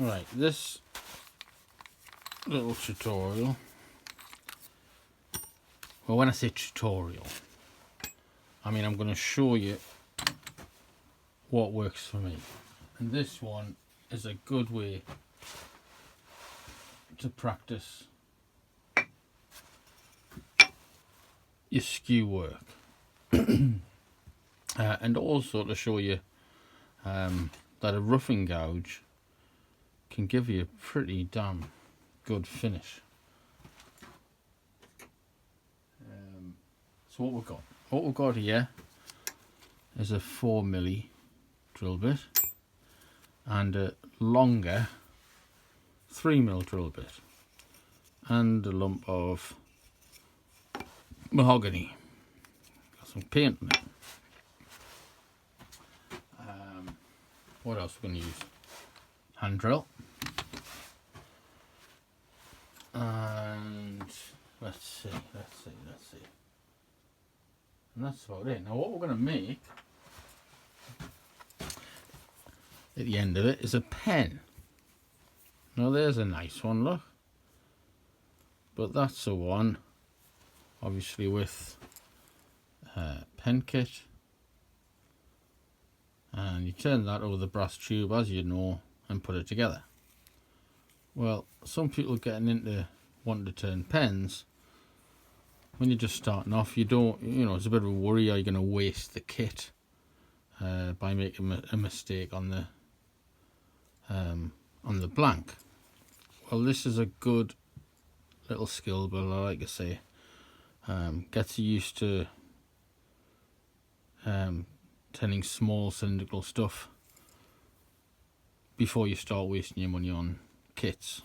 Right, this little tutorial, well, when I say tutorial, I mean I'm going to show you what works for me. And this one is a good way to practice your skew work. And also to show you that a roughing gouge can give you a pretty damn good finish. So what we've got here is a 4mm drill bit and a longer 3mm drill bit and a lump of mahogany. Got some paint on it. What else we're going to use? Hand drill. And let's see. And that's about it. Now what we're going to make at the end of it is a pen. Now there's a nice one, look. But that's the one, obviously with pen kit. And you turn that over the brass tube, as you know, and put it together. Well, some people are getting into wanting to turn pens. When you're just starting off, you don't, it's a bit of a worry. Are you going to waste the kit by making a mistake on the blank? Well, this is a good little skill, but like I say, gets you used to turning small cylindrical stuff before you start wasting your money on kits.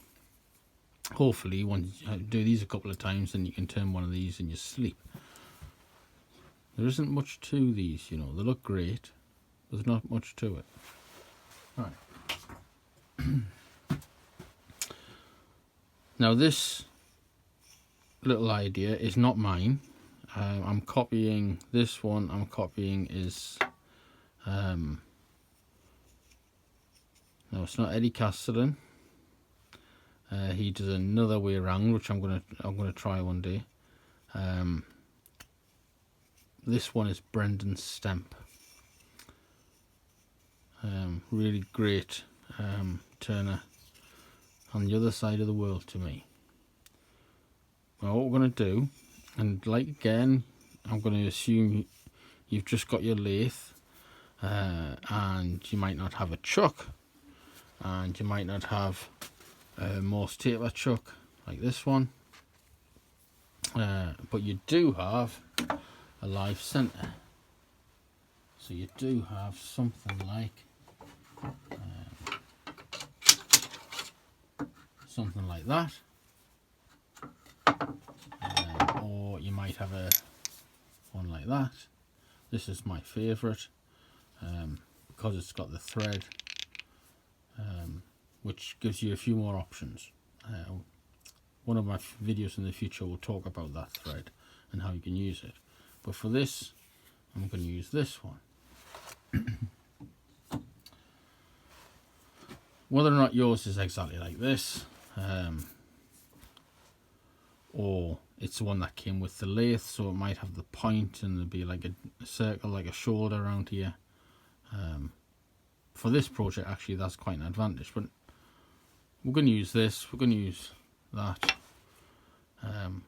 Hopefully once you do these a couple of times, then you can turn one of these in your sleep. There isn't much to these, they look great, but there's not much to it. Right. Now this little idea is not mine. I'm copying this one. I'm copying is no, it's not Eddie Castellan. He does another way around, which I'm gonna try one day. This one is Brendan Stemp. Really great turner on the other side of the world to me. Well, what we're going to do, and like again, I'm going to assume you've just got your lathe, and you might not have a chuck, and you might not have a Morse taper chuck like this one, but you do have a live center. So you do have something like that, or you might have one like that. This is my favourite because it's got the thread, which gives you a few more options. One of my videos in the future will talk about that thread and how you can use it, but for this I'm going to use this one. Whether or not yours is exactly like this, or it's the one that came with the lathe, so it might have the point and there'll be like a circle, like a shoulder around here. For this project, actually, that's quite an advantage, but we're going to use this, we're going to use that. I'm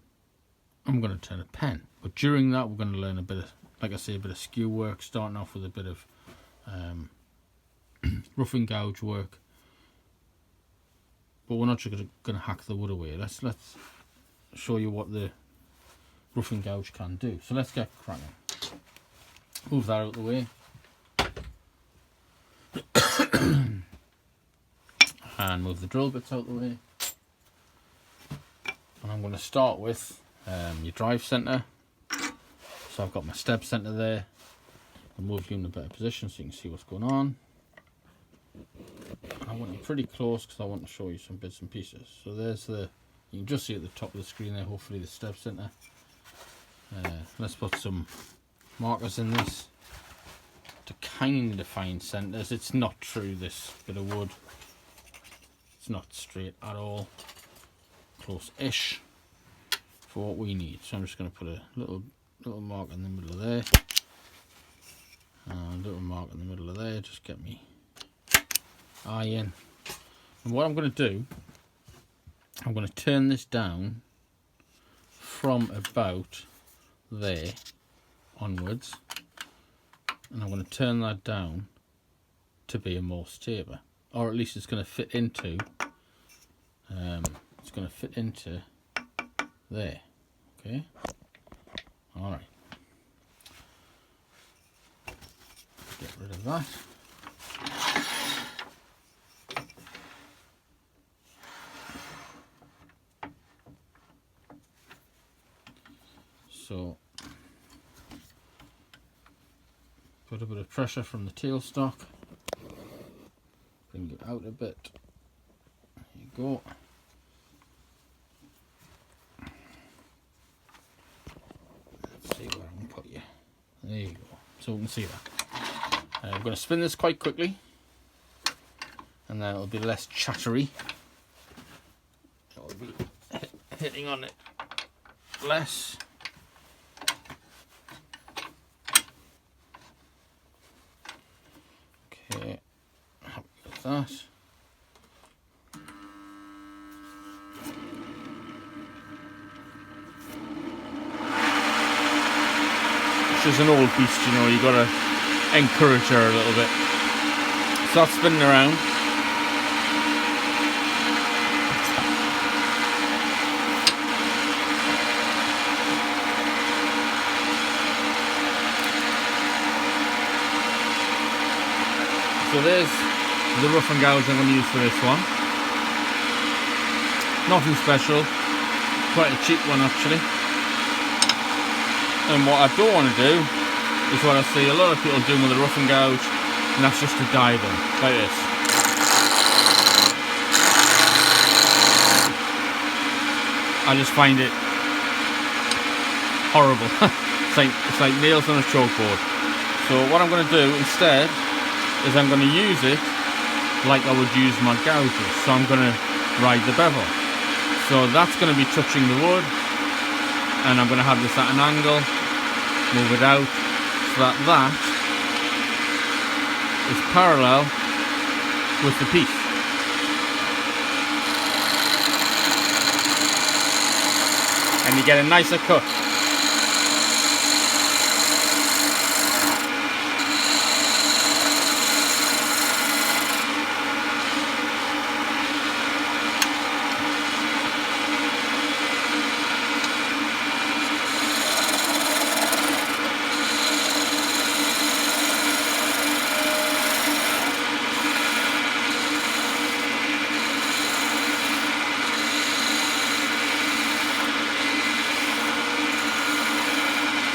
going to turn a pen, but during that we're going to learn a bit of, like I say, a bit of skew work, starting off with a bit of roughing gouge work. But we're not just going to hack the wood away. Let's show you what the roughing gouge can do. So let's get cracking. Move that out of the way. And move the drill bits out of the way. And I'm going to start with your drive centre. So I've got my step centre there. I'll move you in a better position so you can see what's going on. I want you pretty close because I want to show you some bits and pieces. So there's you can just see at the top of the screen there, hopefully the step centre. Let's put some markers in this to kind of find centres. It's not true, this bit of wood. it's not straight at all. Close-ish for what we need. So I'm just going to put a little mark in the middle of there. And a little mark in the middle of there. Just get me eye in. And what I'm going to do, I'm going to turn this down from about there onwards. And I'm going to turn that down to be a Morse taper. Or at least it's going to fit into there. Okay. All right. Get rid of that. So put a bit of pressure from the tailstock. Bring it out a bit. There you go. Let's see where I can put you. There you go. So we can see that. I'm going to spin this quite quickly, and then it'll be less chattery. It'll be hitting on it less. Okay, happy with that. She's an old beast, you know, you gotta encourage her a little bit. Start spinning around. So there's the rough and gouge I'm going to use for this one. Nothing special, quite a cheap one actually. And what I don't want to do is what I see a lot of people doing with the rough and gouge, and that's just to dye them, like this. I just find it horrible. It's like nails on a chalkboard. So what I'm going to do instead is I'm going to use it like I would use my gouges. So I'm going to ride the bevel. So that's going to be touching the wood, and I'm going to have this at an angle, move it out, so that is parallel with the piece. And you get a nicer cut.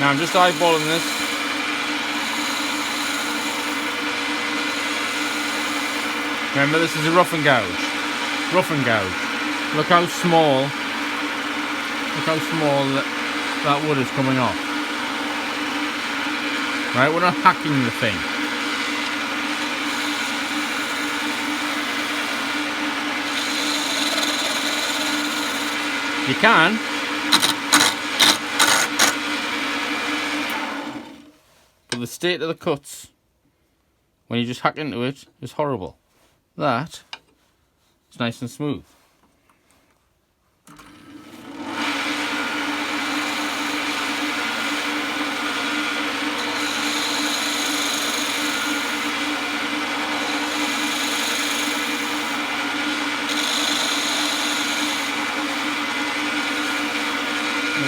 Now I'm just eyeballing this. Remember, this is a rough and gouge. Rough and gouge. Look how small that wood is coming off. Right, we're not hacking the thing. You can. The state of the cuts when you just hack into it is horrible. That is nice and smooth.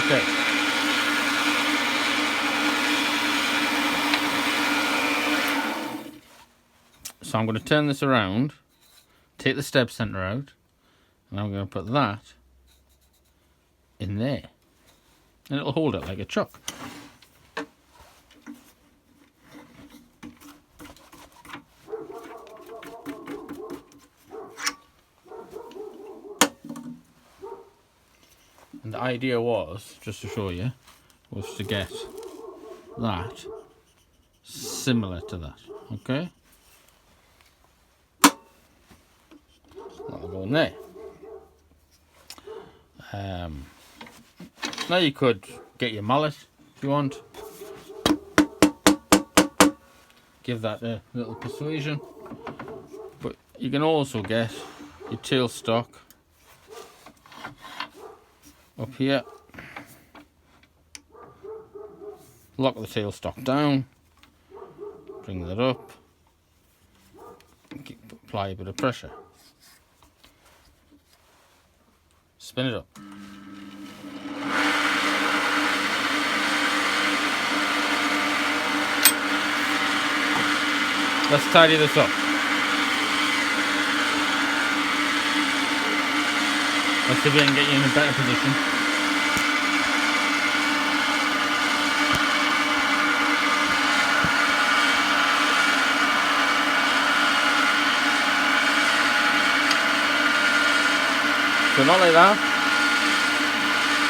Okay. So I'm going to turn this around, take the step center out, and I'm going to put that in there. And it'll hold it like a chuck. And the idea was, just to show you, was to get that similar to that, okay? That'll go in there. Now you could get your mallet if you want. Give that a little persuasion. But you can also get your tailstock up here. Lock the tailstock down. Bring that up. Apply a bit of pressure. Spin it up. Let's tidy this up. Let's see if we can get you in a better position. So not like that,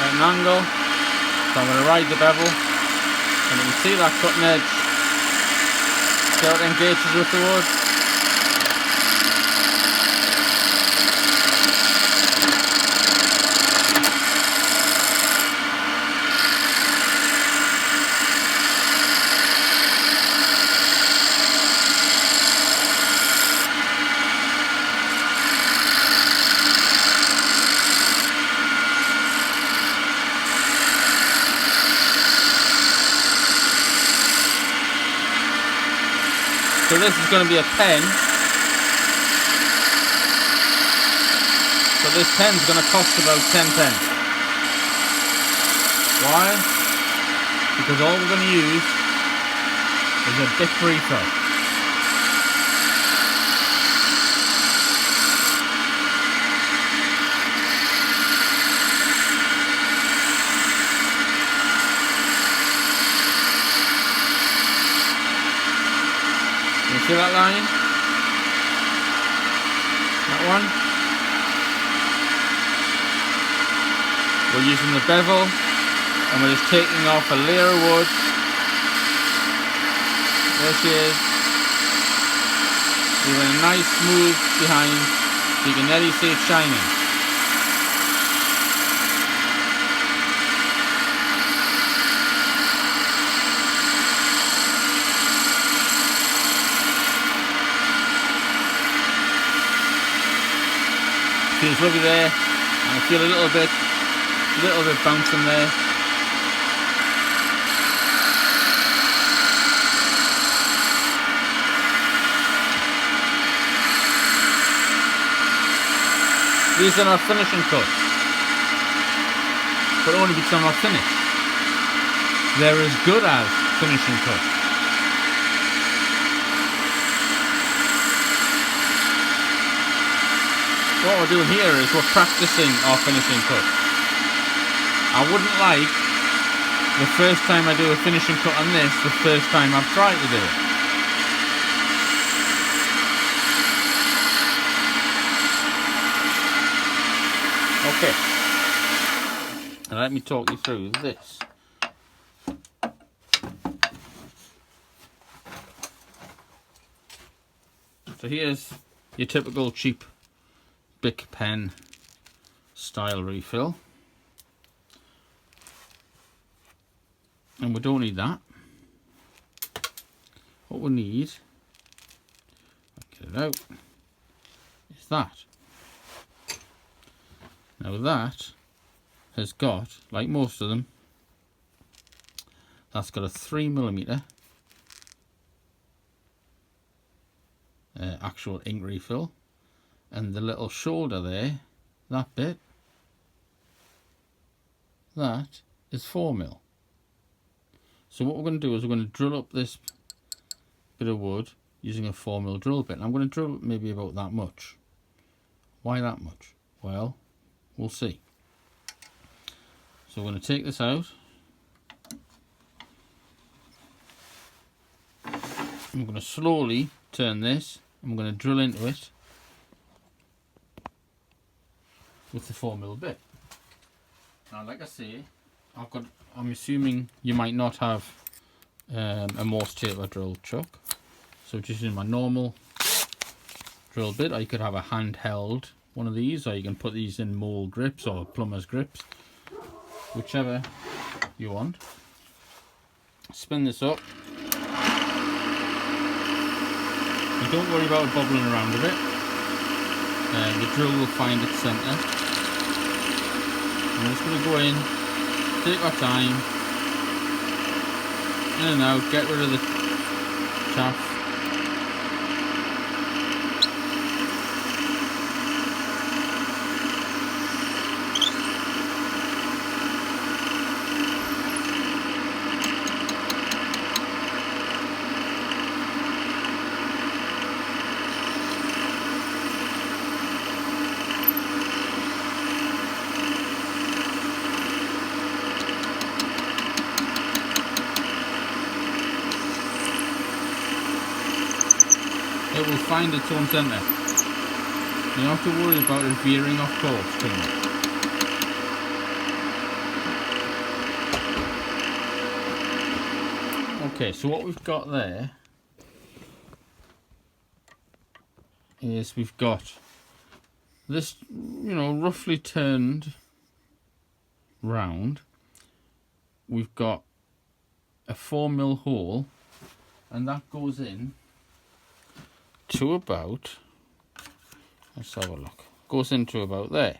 at an angle. So I'm going to ride the bevel, and you can see that cutting edge. See how it engages with the wood. So this is going to be a pen. So this pen's going to cost about 10 pence. Why? Because all we're going to use is a bit refill. See that line? That one? We're using the bevel and we're just taking off a layer of wood. There she is. Leaving a nice smooth behind so you can nearly see it shining. Feels lovely there, and I feel a little bit bouncing there. These are not finishing cuts, but only because they're not finished. They're as good as finishing cuts. What we're doing here is we're practicing our finishing cut. I wouldn't like the first time I do a finishing cut on this, the first time I've tried to do it. Okay. And let me talk you through this. So here's your typical cheap Bic pen style refill, and we don't need that. What we need, get it out, is that. Now that has got, like most of them, that's got a 3mm actual ink refill. And the little shoulder there, that bit, that is 4mm. So what we're going to do is we're going to drill up this bit of wood using a 4mm drill bit. And I'm going to drill maybe about that much. Why that much? Well, we'll see. So we're going to take this out. I'm going to slowly turn this, and we're going to drill into it with the 4mm bit. Now, like I say, I'm assuming you might not have a Morse taper drill chuck, so just using my normal drill bit, or you could have a handheld one of these, or you can put these in mole grips or plumber's grips, whichever you want. Spin this up. And don't worry about it bobbling around a bit. The drill will find its centre. I'm just going to go in, take our time, in and out, get rid of the chaff. It will find its own centre. You don't have to worry about it veering off course too much. Okay, so what we've got there is we've got this, you know, roughly turned round. We've got a 4mm hole, and that goes in to about, let's have a look, goes into about there.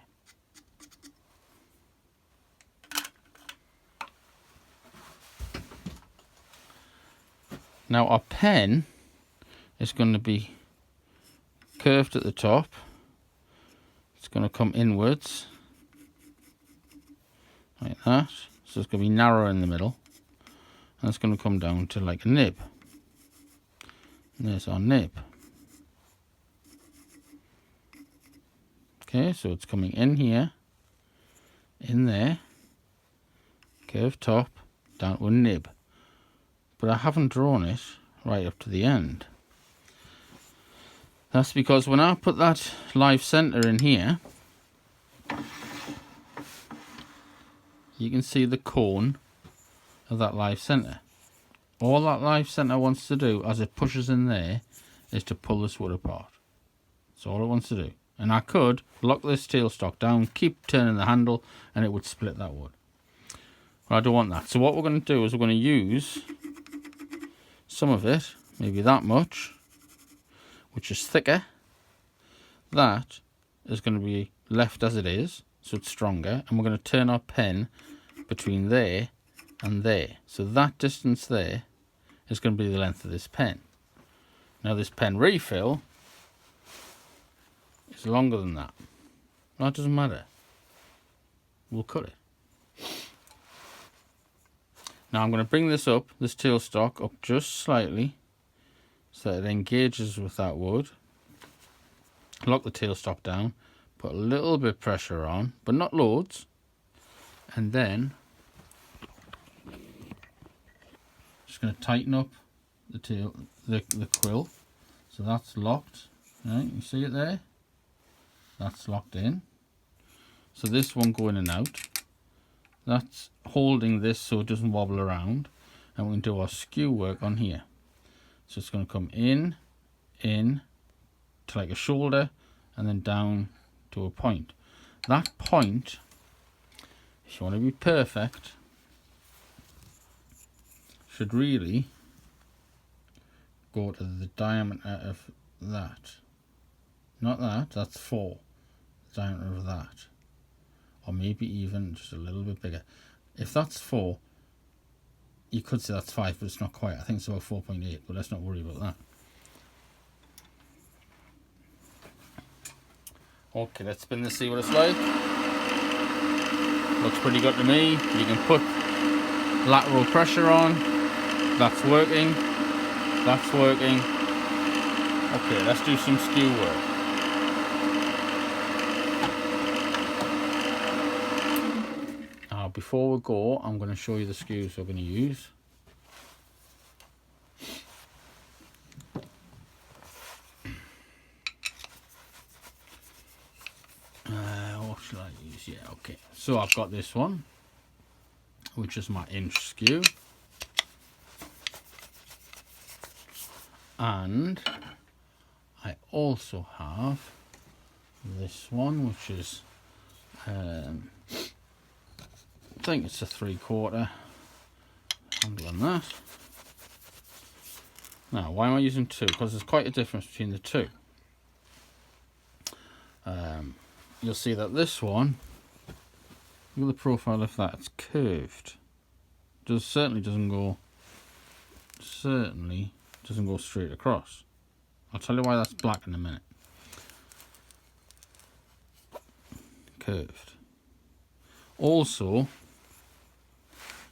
Now our pen is going to be curved at the top. It's going to come inwards like that, so it's going to be narrow in the middle, and it's going to come down to like a nib. And there's our nib. Okay, so it's coming in here, in there, curved top, down to a nib. But I haven't drawn it right up to the end. That's because when I put that live center in here, you can see the cone of that live center. All that live center wants to do as it pushes in there is to pull this wood apart. That's all it wants to do. And I could lock this tailstock down, keep turning the handle, and it would split that wood. But I don't want that. So what we're going to do is we're going to use some of it, maybe that much, which is thicker. That is going to be left as it is, so it's stronger. And we're going to turn our pen between there and there. So that distance there is going to be the length of this pen. Now this pen refill is longer than that. That doesn't matter. We'll cut it. Now I'm going to bring this up, this tailstock up just slightly, so that it engages with that wood. Lock the tailstock down, put a little bit of pressure on, but not loads, and then just going to tighten up the quill, so that's locked. Right, you see it there? That's locked in. So this won't go in and out. That's holding this so it doesn't wobble around, and we can do our skew work on here. So it's going to come in to like a shoulder, and then down to a point. That point, if you want to be perfect, should really go to the diameter of that. Not that, that's 4. The diameter of that. Or maybe even just a little bit bigger. If that's 4, you could say that's 5, but it's not quite. I think it's about 4.8, but let's not worry about that. Okay, let's spin this, see what it's like. Looks pretty good to me. You can put lateral pressure on. That's working. That's working. Okay, let's do some skew work. Now, before we go, I'm going to show you the skews we're going to use. What should I use? Yeah, okay. So I've got this one, which is my inch skew. And I also have this one, which is I think it's a 3/4 handle on that. Now, why am I using 2? Because there's quite a difference between the two. You'll see that this one, look at the profile of that, it's curved. Certainly doesn't go straight across. I'll tell you why that's black in a minute. Curved. Also,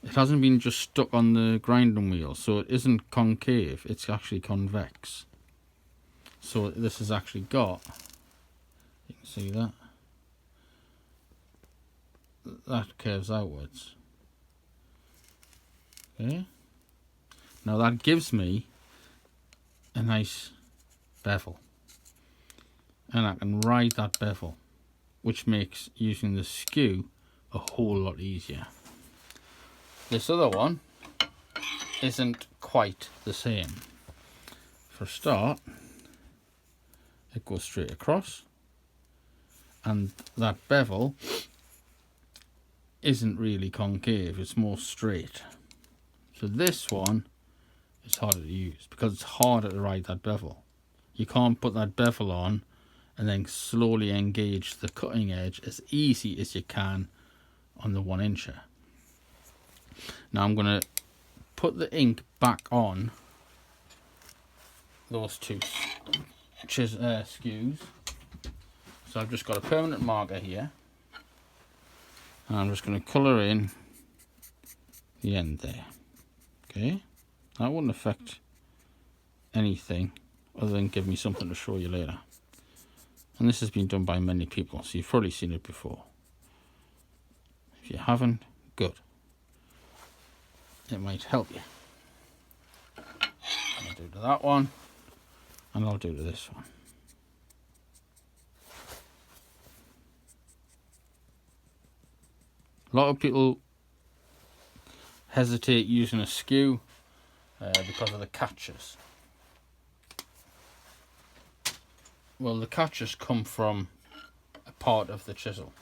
it hasn't been just stuck on the grinding wheel, so it isn't concave, it's actually convex. So this has actually got, you can see that curves outwards. Okay. Now that gives me a nice bevel, and I can ride that bevel, which makes using the skew a whole lot easier. This other one isn't quite the same. For a start, it goes straight across, and that bevel isn't really concave, it's more straight. So this one is harder to use because it's harder to ride that bevel. You can't put that bevel on and then slowly engage the cutting edge as easy as you can on the 1-incher. Now I'm going to put the ink back on those two skews. So I've just got a permanent marker here, and I'm just going to colour in the end there. Okay, that wouldn't affect anything other than give me something to show you later. And this has been done by many people, so you've probably seen it before. If you haven't, good. It might help you. I'll do to that one, and I'll do to this one. A lot of people hesitate using a skew because of the catches. Well, the catches come from a part of the chisel.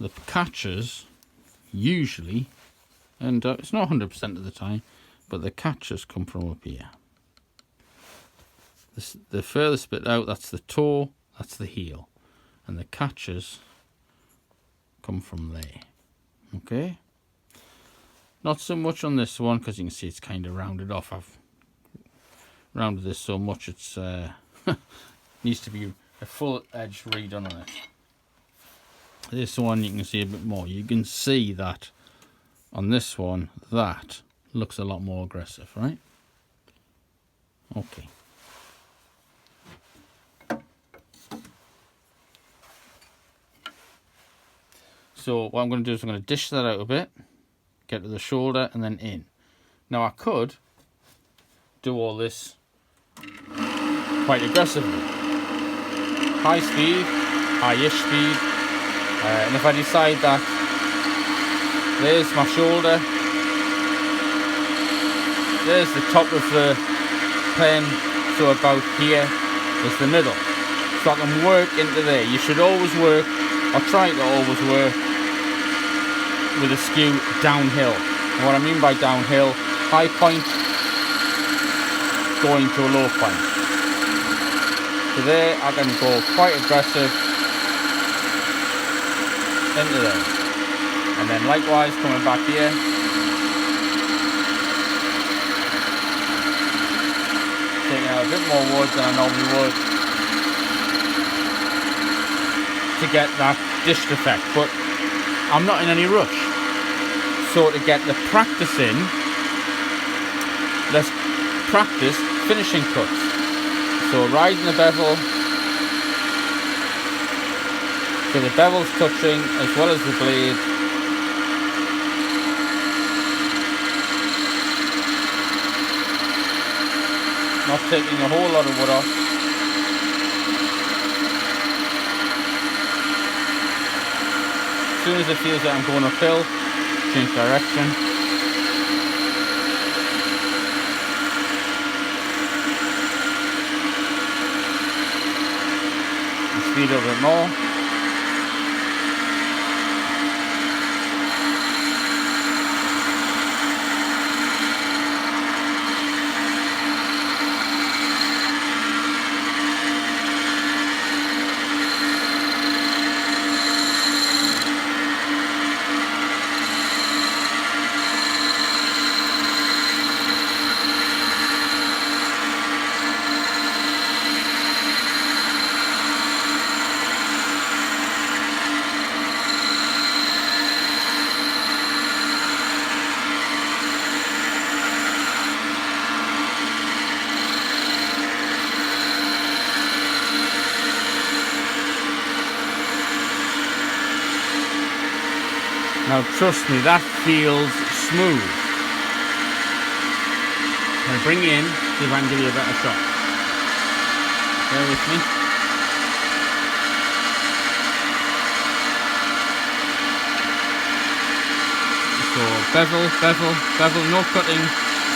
The catches usually, and it's not 100% of the time, but the catches come from up here. The furthest bit out, that's the toe, that's the heel, and the catches come from there. Okay, not so much on this one because you can see it's kind of rounded off. I've rounded this so much it's needs to be a full edge redone on it. This one you can see a bit more. You can see that on this one that looks a lot more aggressive, right? Okay. So what I'm going to do is I'm going to dish that out a bit, get to the shoulder and then in. Now I could do all this quite aggressively. High speed, high-ish speed. And if I decide that there's my shoulder, there's the top of the pen, so about here is the middle. So I can work into there. You should always work, or try to always work, with a skew downhill. And what I mean by downhill, high point going to a low point. So there I can go quite aggressive into there. And then likewise coming back here. Taking out a bit more wood than I normally would to get that dished effect. But I'm not in any rush. So to get the practice in, let's practice finishing cuts. So riding the bevel, so the bevel's touching as well as the blade. Not taking a whole lot of wood off. As soon as it feels that I'm going uphill, change direction. speed a bit more. Now trust me, that feels smooth. I'll bring you in, see if I can give you a better shot. Bear with me. So bevel, bevel, bevel, no cutting,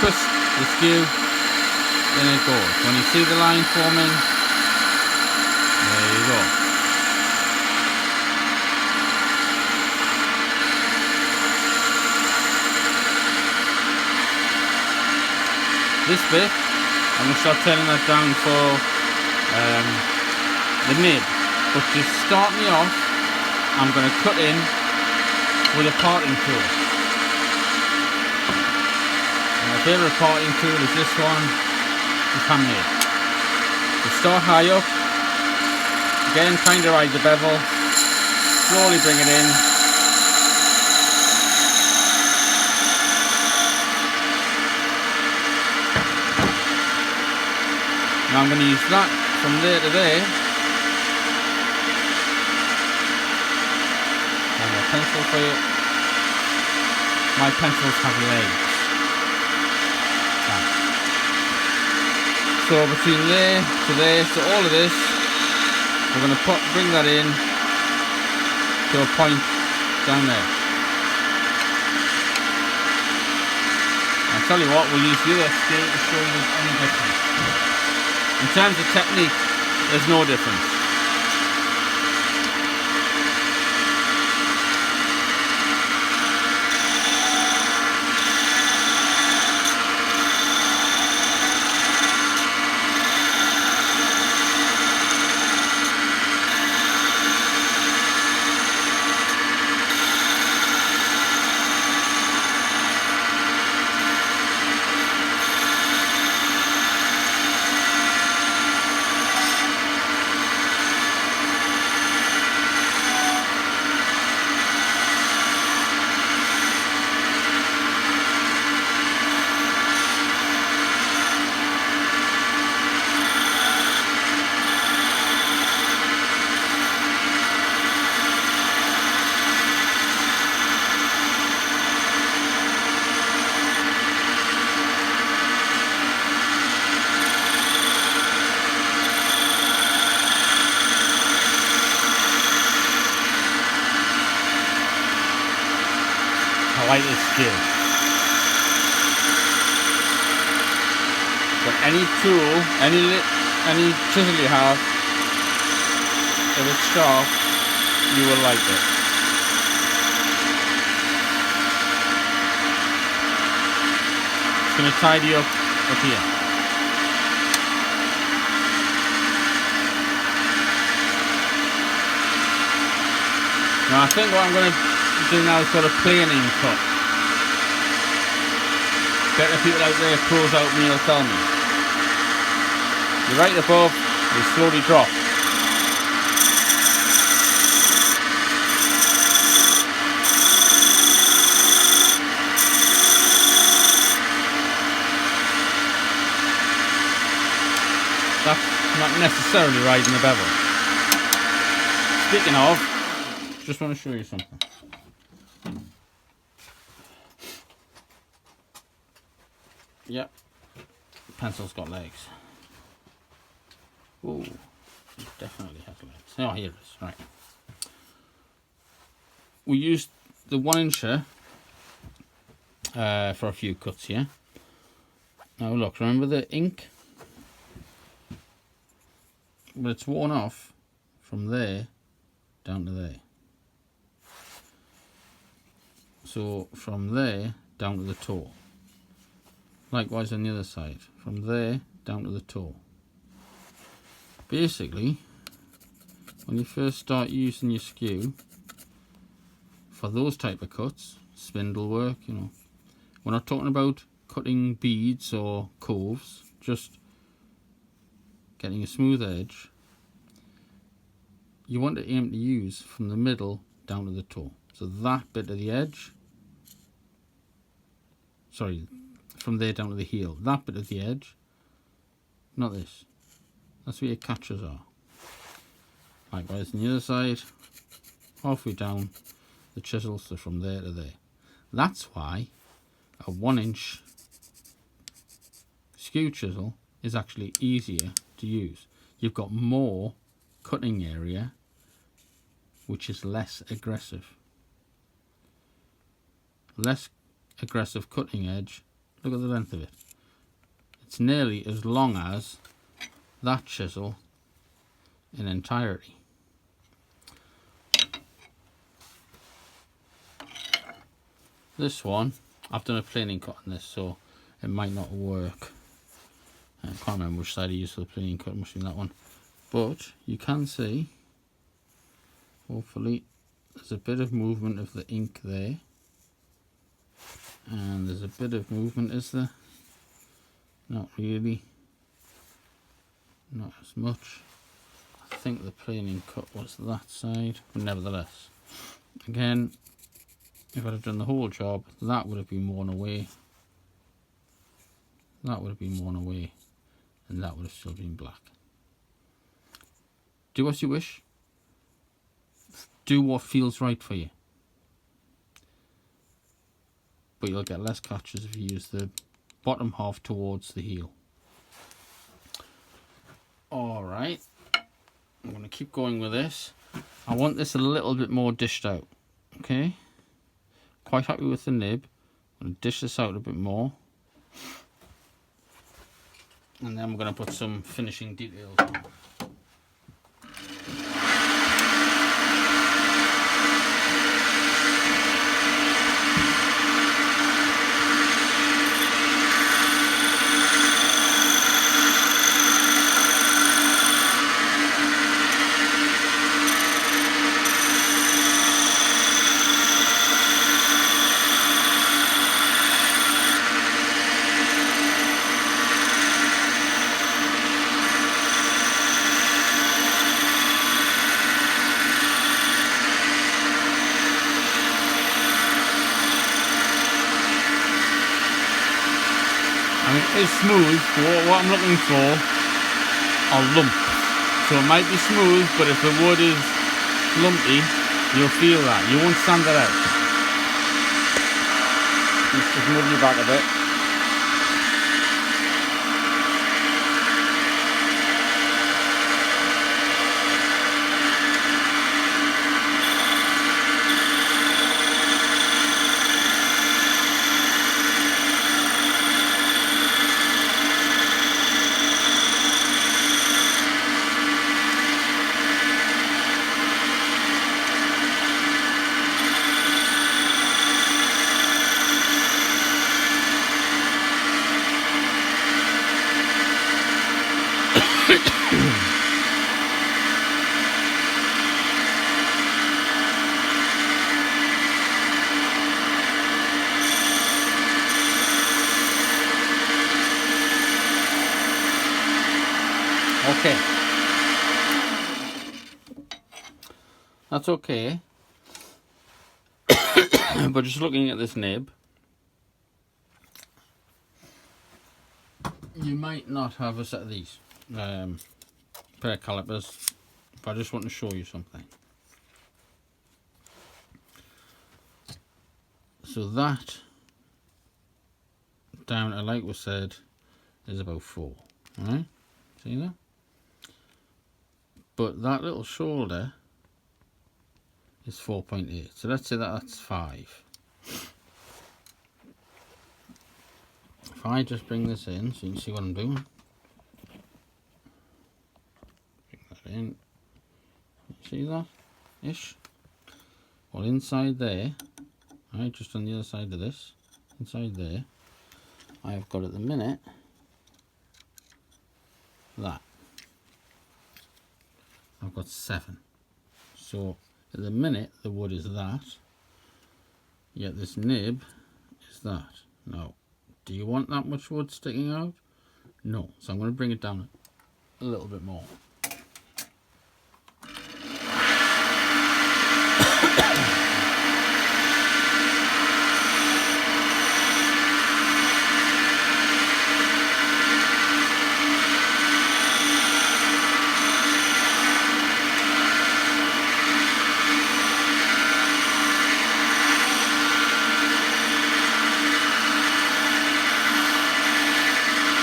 twist the skew, then it goes. When you see the line forming, there you go. This bit, I'm going to start turning that down for the nib, but to start me off, I'm going to cut in with a parting tool. My favourite parting tool is this one, it's handmade. So start high up, again kind of ride the bevel, slowly bring it in. Now I'm going to use that from there to there. And a pencil for you. My pencils have legs. So between there to there, so all of this, we're going to bring that in to a point down there. I'll tell you what, we'll use the other scale to show you any difference. In terms of technique, there's no difference. I like this skew. But any tool, any chisel you have, if it's sharp, you will like it. It's going to tidy up here. Now I think what I'm going to do now is sort of planing cut. Better people out there, pros out me, will tell me. You're right above, you slowly drop. That's not necessarily riding the bevel. Speaking of, just want to show you something. Yep, pencil's got legs. Ooh, it definitely has legs. Oh, here it is, right. We used the 1-incher for a few cuts here. Now look, remember the ink? But it's worn off from there down to there. So from there down to the toe. Likewise on the other side, from there down to the toe. Basically, when you first start using your skew for those type of cuts, spindle work, you know, we're not talking about cutting beads or coves, just getting a smooth edge. You want to aim to use from the middle down to the toe. So that bit of the edge, sorry, from there down to the heel, that bit of the edge, not this. That's where your catches are. Likewise on the other side, halfway down the chisels, so from there to there. That's why a 1-inch skew chisel is actually easier to use. You've got more cutting area, which is less aggressive. Less aggressive cutting edge. Look at the length of it. It's nearly as long as that chisel in entirety. This one, I've done a planing cut on this, so it might not work. I can't remember which side I used for the planing cut, it must be that one. But you can see, hopefully, there's a bit of movement of the ink there. And there's a bit of movement, is there? Not really. Not as much. I think the planing cut was that side, but nevertheless. Again, if I'd have done the whole job, that would have been worn away. That would have been worn away. And that would have still been black. Do as you wish. Do what feels right for you. But you'll get less catches if you use the bottom half towards the heel. Alright, I'm going to keep going with this. I want this a little bit more dished out. Okay, quite happy with the nib. I'm going to dish this out a bit more. And then we're going to put some finishing details on. It's smooth, but what I'm looking for are lumps. So it might be smooth, but if the wood is lumpy, you'll feel that. You won't stand it out. Just move you back a bit. Okay, that's okay, but just looking at this nib, you might not have a set of these pair of calipers, but I just want to show you something. So that diameter, like we said, is about 4, alright, see that? But that little shoulder is 4.8, so let's say that that's 5. If I just bring this in so you can see what I'm doing, bring that in, See that? Ish. Well, inside there, right, just on the other side of this, inside there, I've got at the minute that. I've got 7. So at the minute the wood is that, yet this nib is that. Now, do you want that much wood sticking out? No. So I'm going to bring it down a little bit more.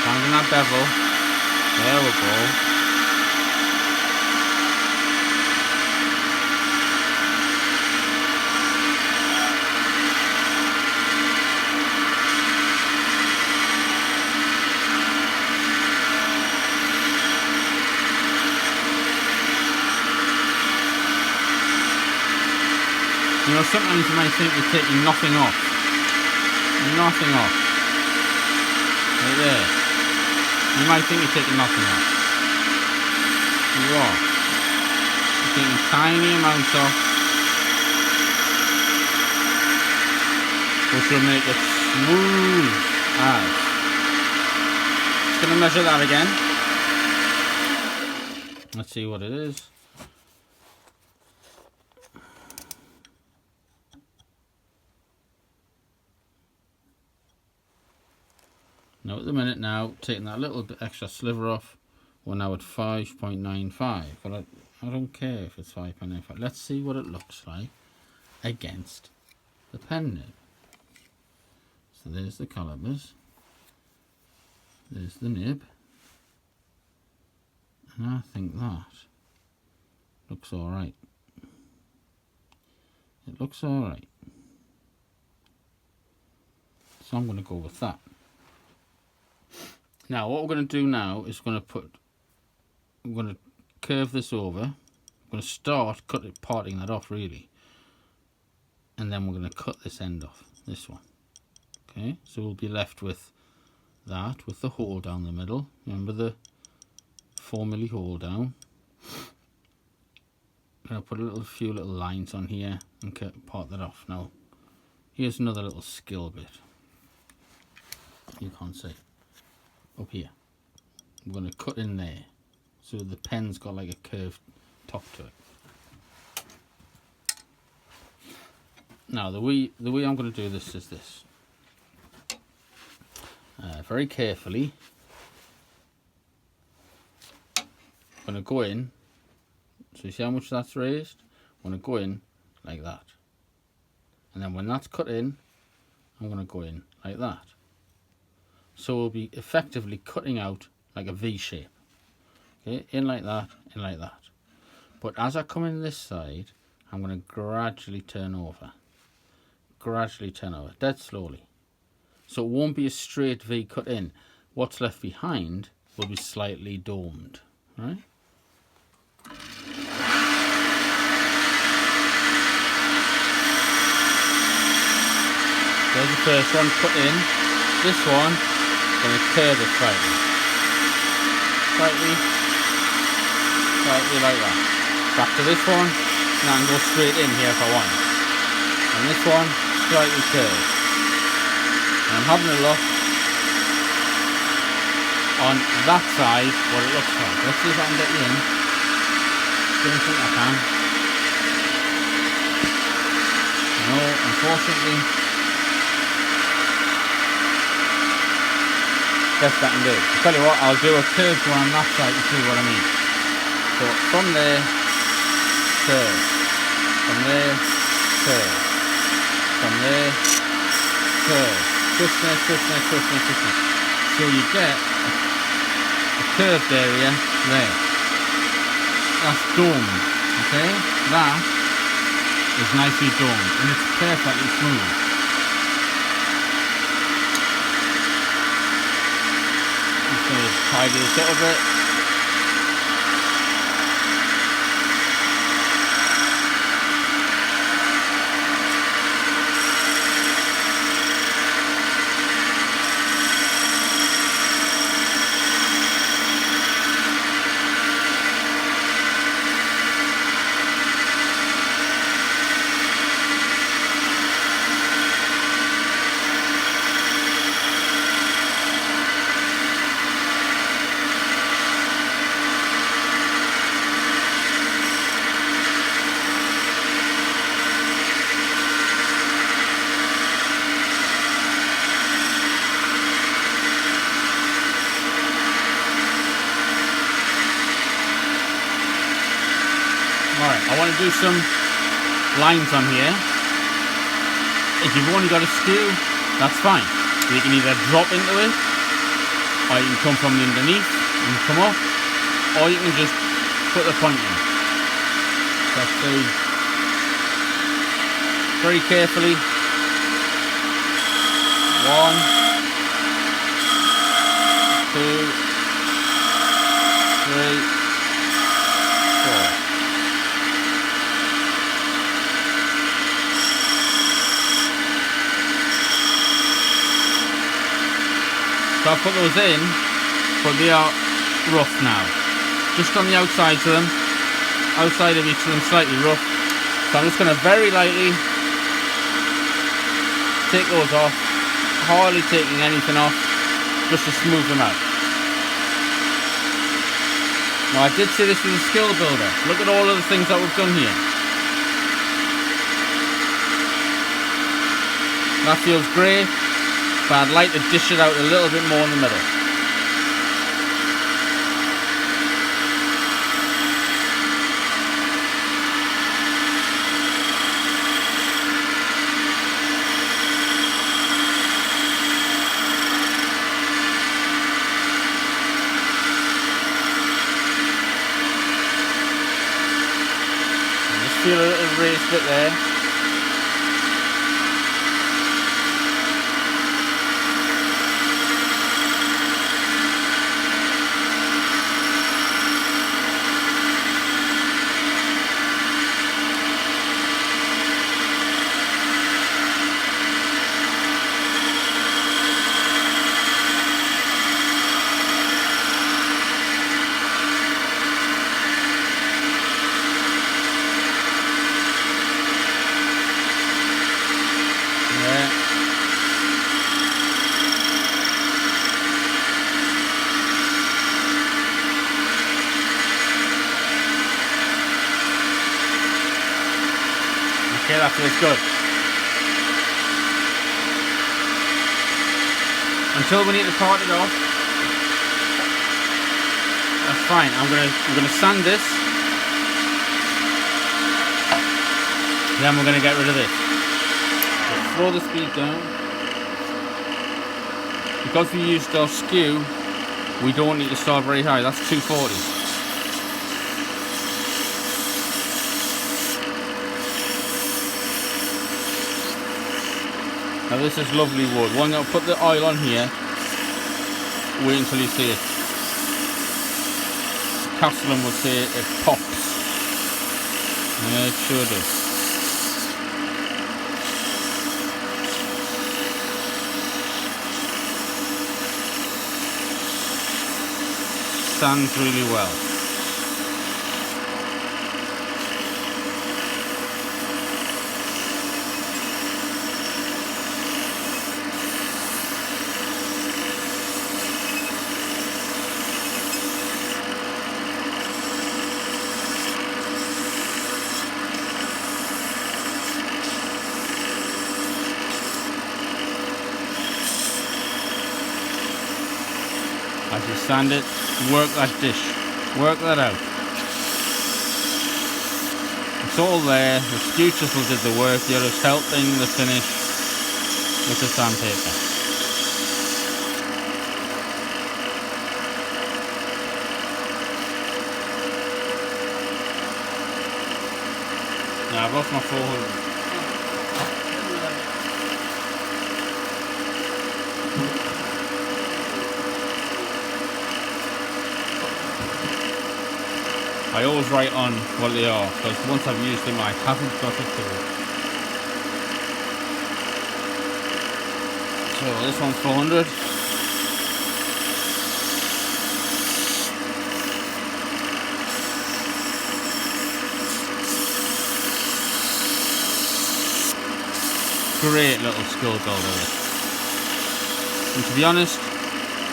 Finding that bevel. There we go. You know, sometimes you might think you're taking nothing off. Nothing off. Right there. You might think you're taking nothing off. You are. You're taking tiny amounts off, which will make it smooth as. Just going to measure that again. Let's see what it is. Now at the minute now, taking that little bit extra sliver off, we're now at 5.95. But I don't care if it's 5.95. Let's see what it looks like against the pen nib. So there's the calipers. There's the nib. And I think that looks alright. It looks alright. So I'm going to go with that. Now what we're going to do now is I'm going to curve this over. I'm going to start parting that off really, and then we're going to cut this end off, this one. Okay, so we'll be left with that, with the hole down the middle. Remember the 4mm hole down. I'm going to put a few little lines on here and part that off. Now here's another little skill bit. You can't see. Up here, I'm going to cut in there so the pen's got like a curved top to it. Now the way I'm going to do this is this. Very carefully, I'm going to go in. So you see how much that's raised? I'm going to go in like that, and then when that's cut in, I'm going to go in like that. So we'll be effectively cutting out like a V shape. Okay, in like that, in like that. But as I come in this side, I'm going to gradually turn over. Gradually turn over, dead slowly. So it won't be a straight V cut in. What's left behind will be slightly domed. Right? There's the first one cut in. This one, I'm going to curve it slightly. Slightly like that. Back to this one, and I can go straight in here if I want. And this one, slightly curved. And I'm having a look on that side what it looks like. Let's see if I can get you in. Don't think I can. No, unfortunately. Best I can do. I'll tell you what, I'll do a curved one on that side to see what I mean. So from there, curve. From there, curve. From there, curve. Twist there, twist there, twist there, twist there. So you get a curved area there. That's domed. Okay? That is nicely domed and it's perfectly smooth. Tidy this up a bit. Alright, I want to do some lines on here. If you've only got a skew, that's fine. You can either drop into it, or you can come from the underneath and come up, or you can just put the point in. Let's see. Very carefully. 1, 2, 3, 4. So I've put those in, but they are rough now. Just on the outsides of them, outside of each of them slightly rough. So I'm just going to very lightly take those off, hardly taking anything off, just to smooth them out. Now I did say this was a skill builder. Look at all of the things that we've done here. That feels great. But I'd like to dish it out a little bit more in the middle. And just feel a little raised bit there. Okay, that feels good. Until we need to part it off, that's fine. I'm gonna sand this. Then we're gonna get rid of this. Just throw the speed down. Because we used our skew, we don't need to start very high. That's 240. Now this is lovely wood. When I put the oil on here, wait until you see it. Castellan would say it pops. Yeah, it sure does. Sands really well. As you sand it, work that dish, work that out. It's all there, the skew chisel did the work, you're just helping the finish with the sandpaper. Now I've lost my 400. I always write on what they are, because once I've used them I haven't got it through. So this one's 400. Great little skill builder. And to be honest,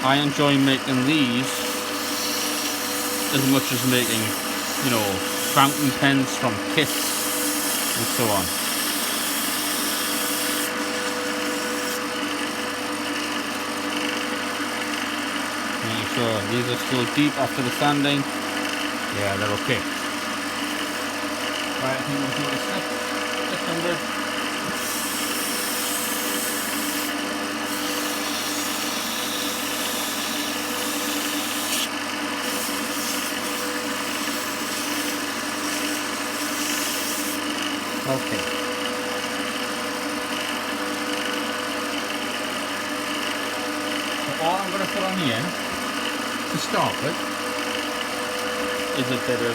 I enjoy making these as much as making, you know, fountain pens from kits and so on. Make sure these are still deep after the sanding. Yeah, they're okay. Right, I think we'll do a 600. Okay. So all I'm going to put on here to start with is a bit of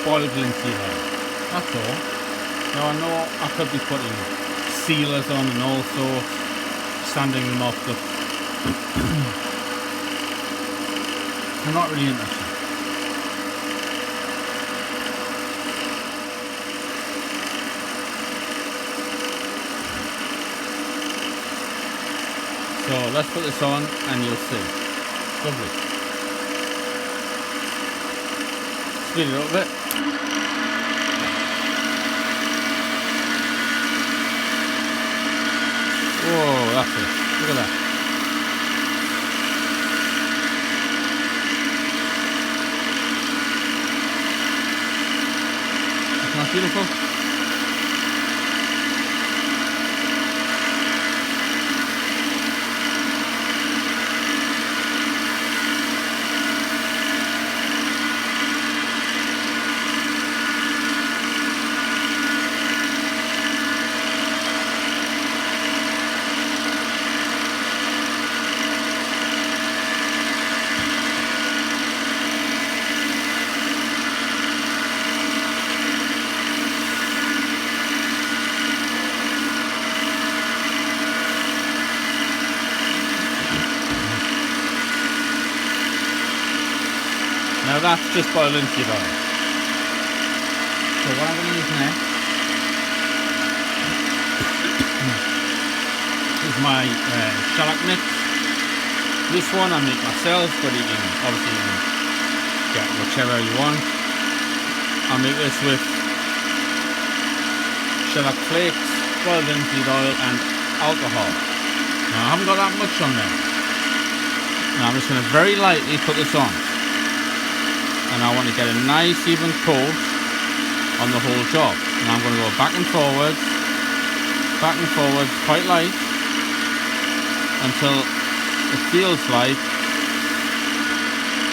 boiled linseed oil. That's all. Now I know I could be putting sealers on and all sorts, sanding them off, but I'm not really interested. So let's put this on and you'll see. Lovely. Speed it up a bit. Whoa, that's it. Look at that. Isn't that beautiful? Now that's just boiled linseed oil. So what I'm going to use next is my shallot mix. This one I make myself, but you can obviously get whichever you want. I make this with shallot flakes, boiled linseed oil and alcohol. Now I haven't got that much on there. Now I'm just going to very lightly put this on. And I want to get a nice even coat on the whole job. And I'm going to go back and forwards quite light until it feels like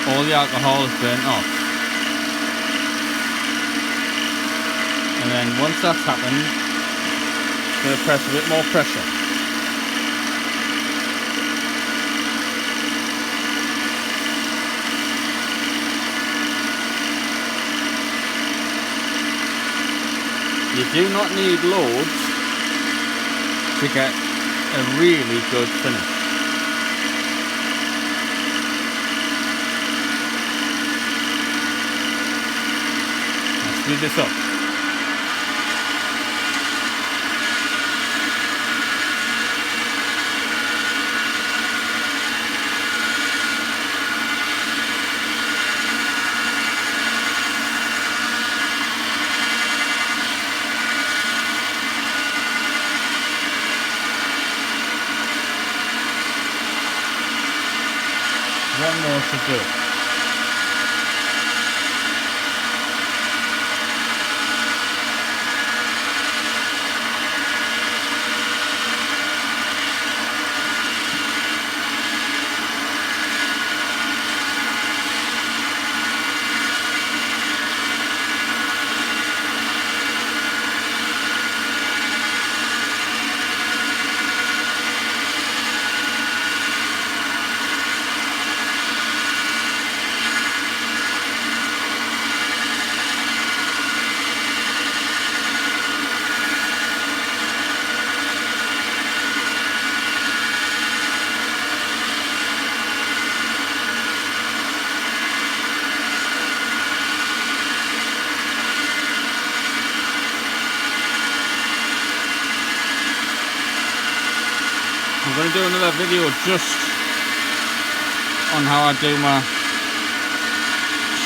all the alcohol is burnt off. And then once that's happened, I'm going to press a bit more pressure. You do not need loads to get a really good finish. Let's speed this up. One more to do. I'm going to do another video just on how I do my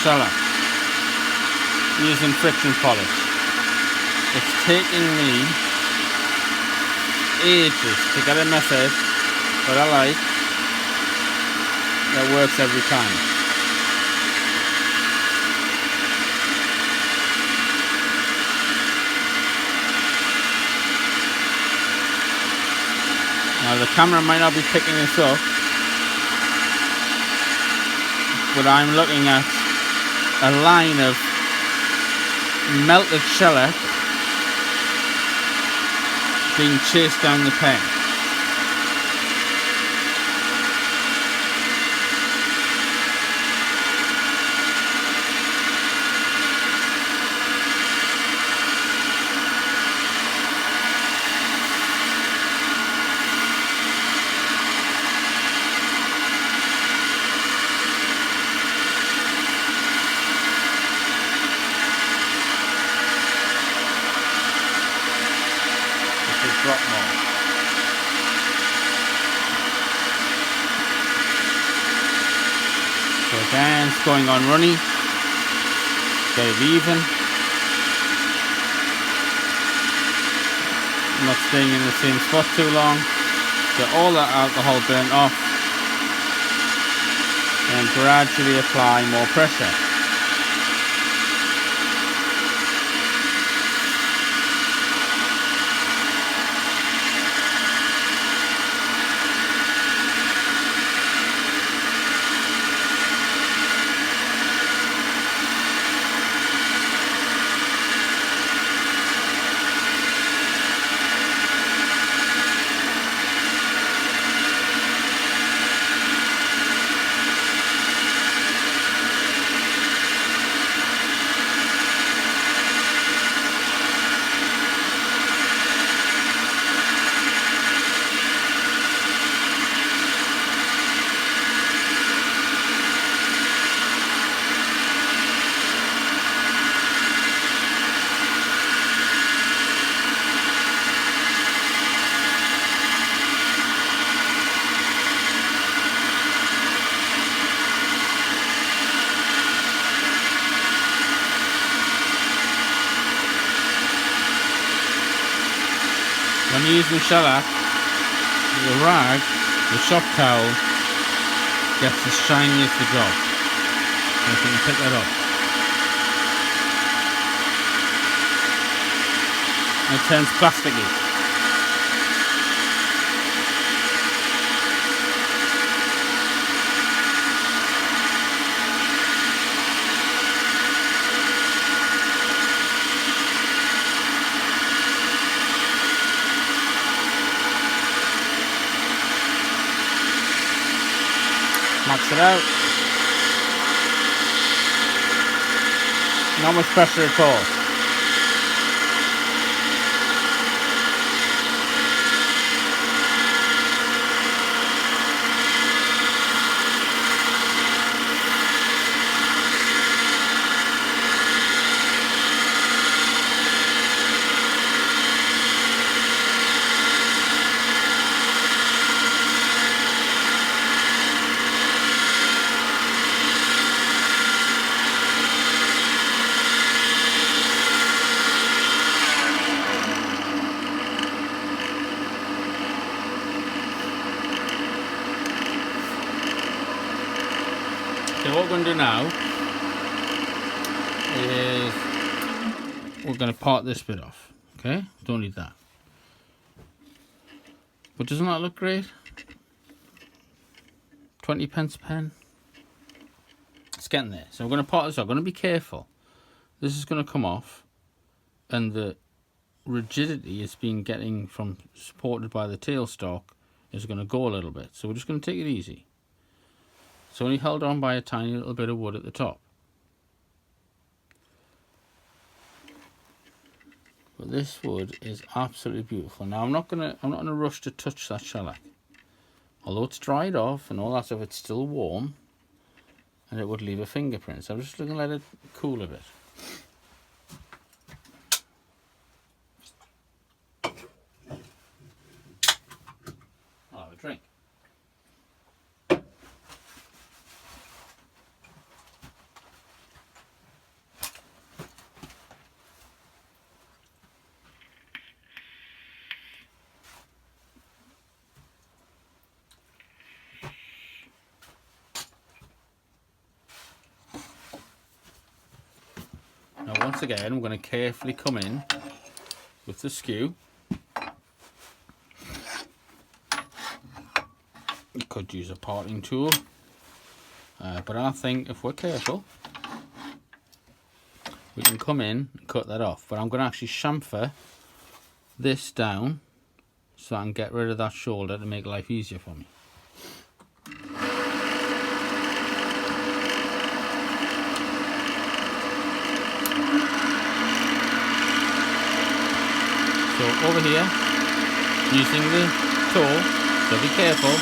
shallot using friction polish. It's taking me ages to get a method that I like that works every time. Now the camera might not be picking this up, but I'm looking at a line of melted shellac being chased down the pen. Drop more. So again, it's going on runny, get it even. Not staying in the same spot too long. Get all that alcohol burnt off, and gradually apply more pressure. When you use the shellac, the rag, the shop towel, gets as shiny as the job. So if you can pick that up. It turns plasticky. Max it out. Not much pressure at all. So what we're going to do now is we're going to part this bit off. Okay, don't need that. But doesn't that look great? 20p a pen. It's getting there. So we're going to part this off. I'm going to be careful. This is going to come off, and the rigidity it's been getting from supported by the tailstock is going to go a little bit. So we're just going to take it easy. It's only held on by a tiny little bit of wood at the top. But this wood is absolutely beautiful. Now I'm not gonna rush to touch that shellac. Although it's dried off and all that stuff, it's still warm and it would leave a fingerprint. So I'm just gonna let it cool a bit. I'll have a drink. Now once again, we're going to carefully come in with the skew. could use a parting tool, but I think if we're careful we can come in and cut that off. But I'm going to actually chamfer this down so I can get rid of that shoulder to make life easier for me. So over here, using the tool, so be careful,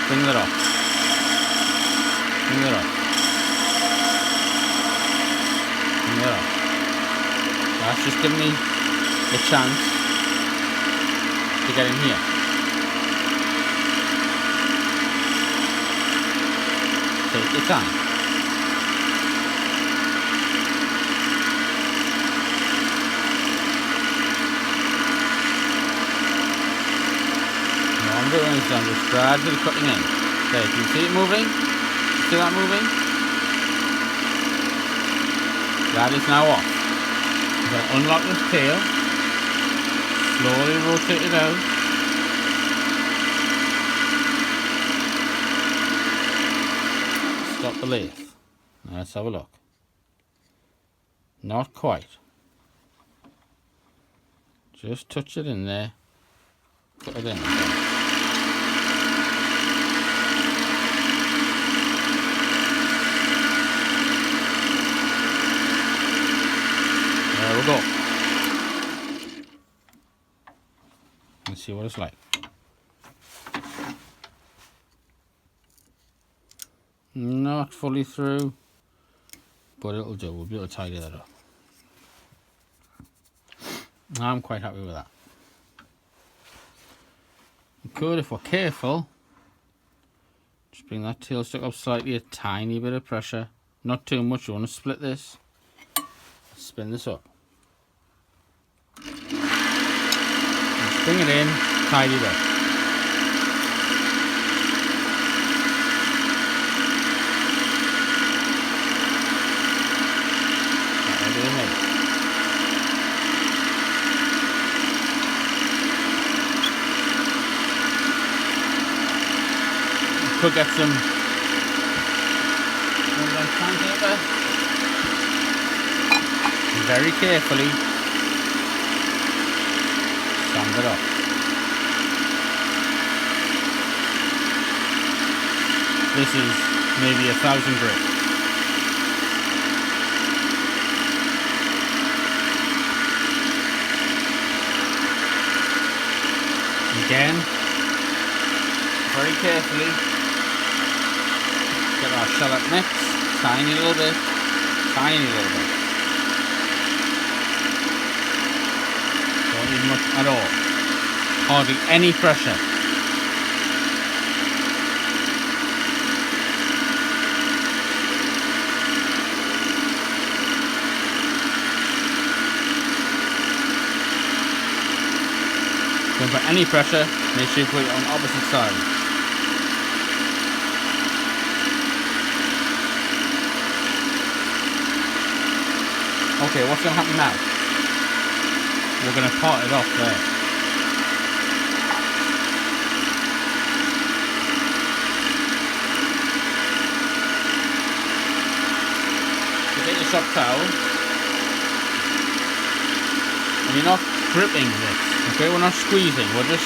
bring that off, bring that off, bring that off. That's just giving me a chance to get in here. Take your time. I'm just gradually cutting in. There, you can see it moving. See that moving? That is now off. I'm going to unlock this tail. Slowly rotate it out. Stop the lathe. Now let's have a look. Not quite. Just touch it in there. Put it in. There we go. Let's see what it's like. Not fully through, but it'll do. We'll be able to tidy that up. I'm quite happy with that. Good, if we're careful, just bring that tailstock up slightly, a tiny bit of pressure, not too much. You want to split this, spin this up. Just bring it in, tidy it up. Could get some sandpaper. Very carefully sand it off. This is maybe 1,000 grit. Again, very carefully. Get our shallot mix, tiny little bit, tiny little bit. Don't need much at all. Hardly any pressure. Don't put any pressure, make sure you put it on the opposite side. Okay, what's going to happen now? We're going to part it off there. So get your shop towel, and you're not gripping this, okay? We're not squeezing, we're just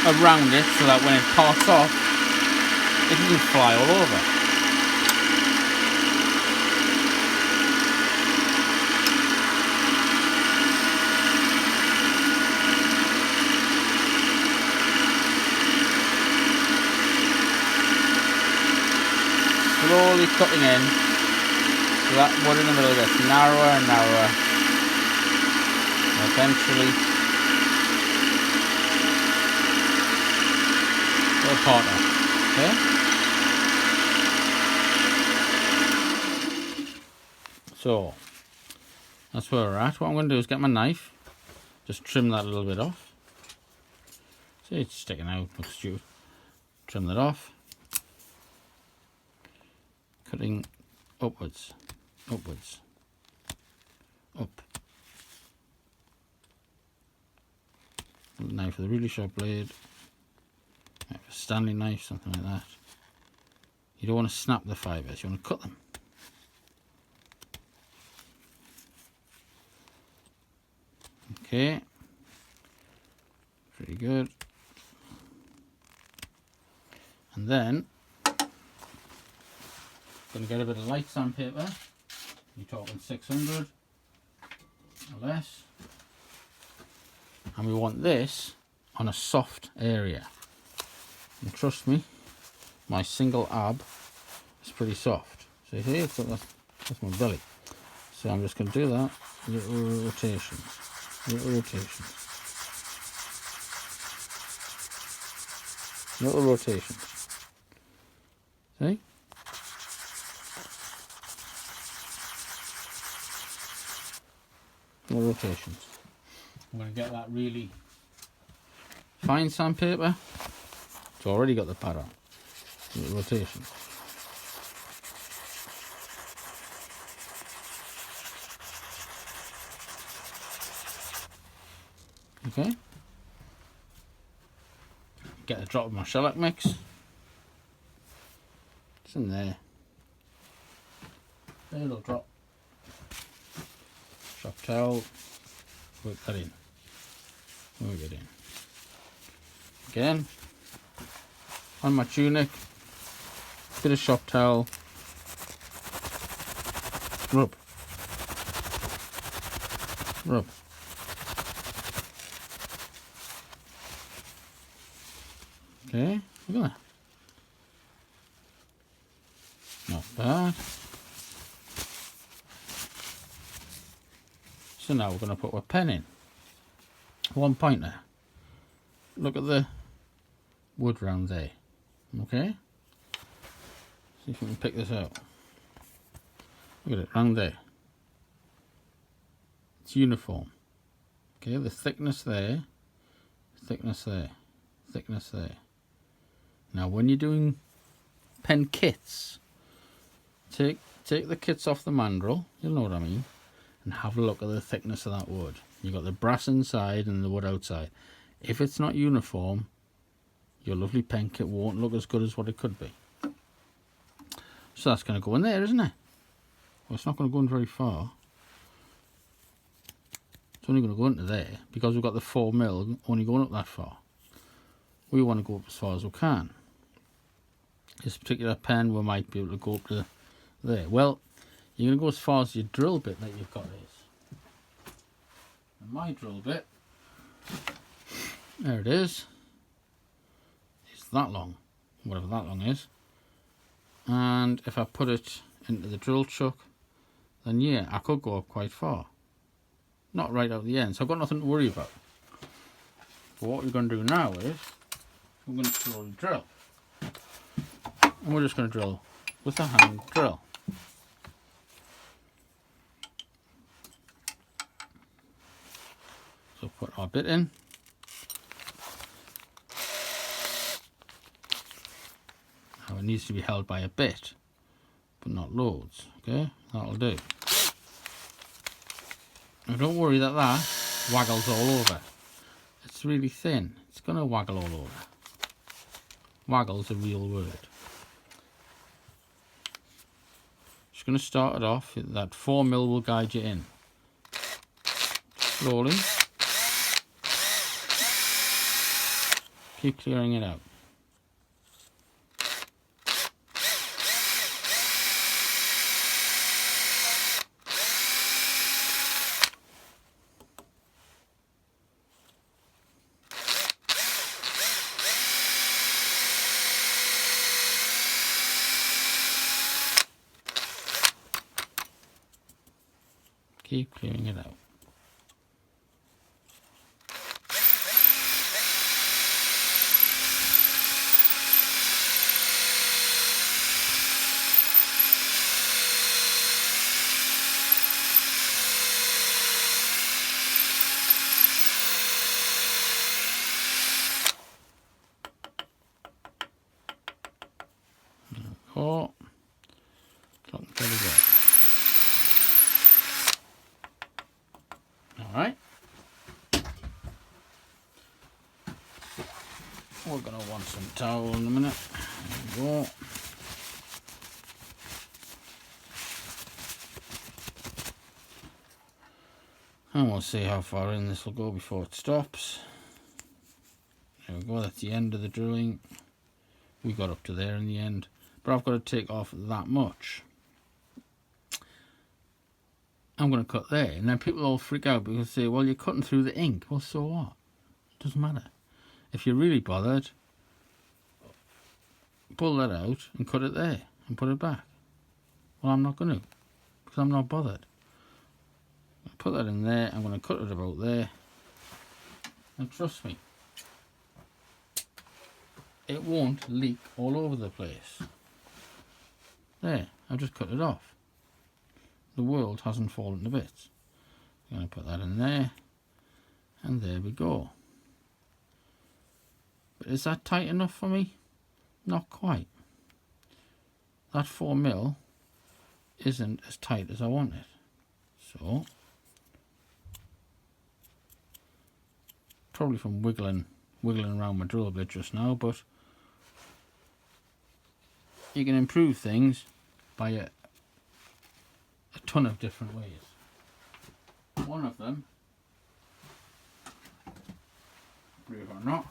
around it so that when it parts off, it doesn't fly all over. Slowly cutting in so that wood in the middle gets narrower and narrower, and eventually we'll part off. Okay? So that's where we're at. What I'm going to do is get my knife, just trim that a little bit off. See, it's sticking out, looks stupid. Trim that off. Cutting upwards, upwards, up. knife with a really sharp blade, a Stanley knife, something like that. You don't want to snap the fibres, you want to cut them. Okay, pretty good. And then going to get a bit of light sandpaper. You're talking 600 or less. And we want this on a soft area. And trust me, my single ab is pretty soft. So here, that's my belly. So I'm just going to do that. Little rotations. Little rotations. Little rotations. See? Little rotations. I'm going to get that really fine sandpaper. It's already got the pad on. Little rotations. Okay. Get a drop of my shellac mix. It's in there. A little drop. Shop towel. Work that in. Work it in. Again. On my tunic. Bit of shop towel. Rub. Rub. Okay, look at that. Not bad. So now we're going to put our pen in. 1 pointer. Look at the wood round there. Okay. See if we can pick this out. Look at it, round there. It's uniform. Okay, the thickness there, thickness there, thickness there. Now when you're doing pen kits, take the kits off the mandrel, you'll know what I mean, and have a look at the thickness of that wood. You've got the brass inside and the wood outside. If it's not uniform, your lovely pen kit won't look as good as what it could be. So that's going to go in there, isn't it? Well, it's not going to go in very far. It's only going to go into there because we've got the 4mm only going up that far. We want to go up as far as we can. This particular pen, we might be able to go up to there. Well, you're going to go as far as your drill bit that you've got is. And my drill bit, there it is. It's that long, whatever that long is. And if I put it into the drill chuck, then yeah, I could go up quite far. Not right out the end, so I've got nothing to worry about. But what we're going to do now is, we're going to slowly drill. And we're just going to drill with a hand drill. So put our bit in. Now it needs to be held by a bit, but not loads. Okay, that'll do. Now don't worry that waggles all over. It's really thin. It's going to waggle all over. Waggle's a real word. Just going to start it off. That 4mm will guide you in. Slowly. Keep clearing it out. Keep clearing it out. Oh, clock and pedal there. Alright. We're going to want some towel in a minute. There we go. And we'll see how far in this will go before it stops. There we go, that's the end of the drilling. We got up to there in the end, but I've got to take off that much. I'm going to cut there, and then people all freak out because they say, well, you're cutting through the ink. Well, so what? It doesn't matter. If you're really bothered, pull that out and cut it there and put it back. Well, I'm not going to, because I'm not bothered. I'll put that in there, I'm going to cut it about there, and trust me, it won't leak all over the place. There, I've just cut it off. The world hasn't fallen to bits. I'm going to put that in there, and there we go. But is that tight enough for me? Not quite. That 4mm isn't as tight as I want it. So, probably from wiggling around my drill bit just now, but you can improve things by a ton of different ways. One of them, believe it or not,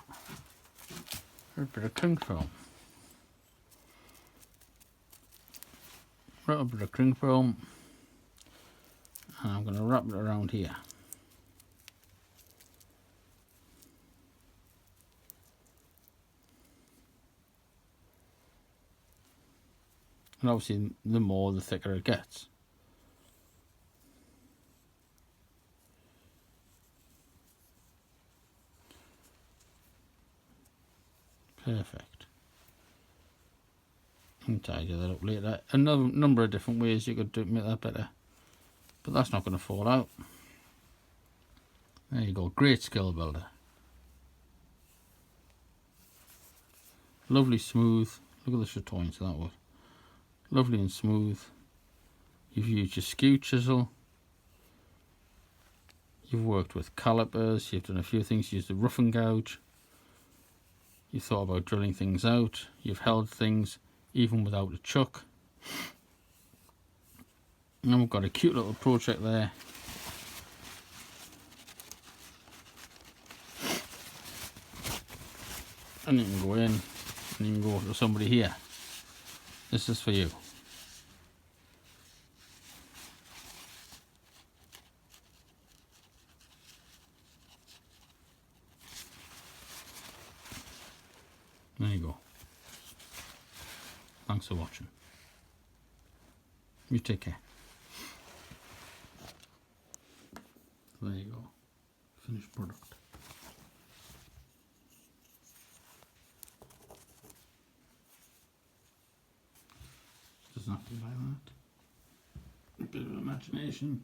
is a bit of cling film. A little bit of cling film, and I'm going to wrap it around here. And obviously the more, the thicker it gets. Perfect. I can tidy that up later. Another number of different ways you could make that better, but that's not going to fall out. There you go, great skill builder. Lovely smooth. Look at the chatoins of that wood. Lovely and smooth. You've used your skew chisel. You've worked with calipers. You've done a few things. Used the rough and gouge. You've thought about drilling things out. You've held things even without a chuck. And we've got a cute little project there. And you can go in and you can go to somebody here. This is for you. There you go. Thanks for watching. You take care. There you go. Finished product. Doesn't have to be like that. A bit of imagination.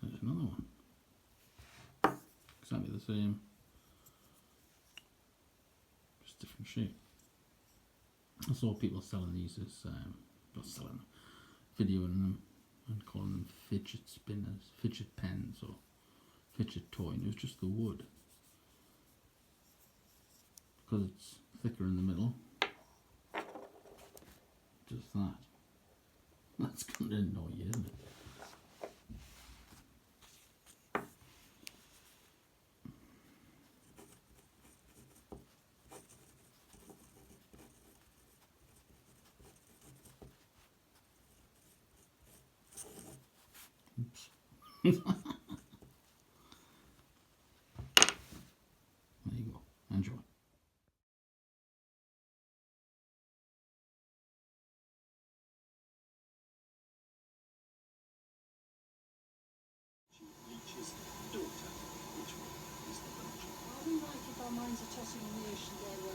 There's another one. Exactly the same. Just different shape. I saw people selling these as, not selling, videoing them and calling them fidget spinners, fidget pens or fidget toy, and it was just the wood. Because it's thicker in the middle. Just that. That's going to annoy you, isn't it? Oops. There you go. Enjoy. Daughter, which one is the virgin? I don't like if our minds are tossing on the ocean there.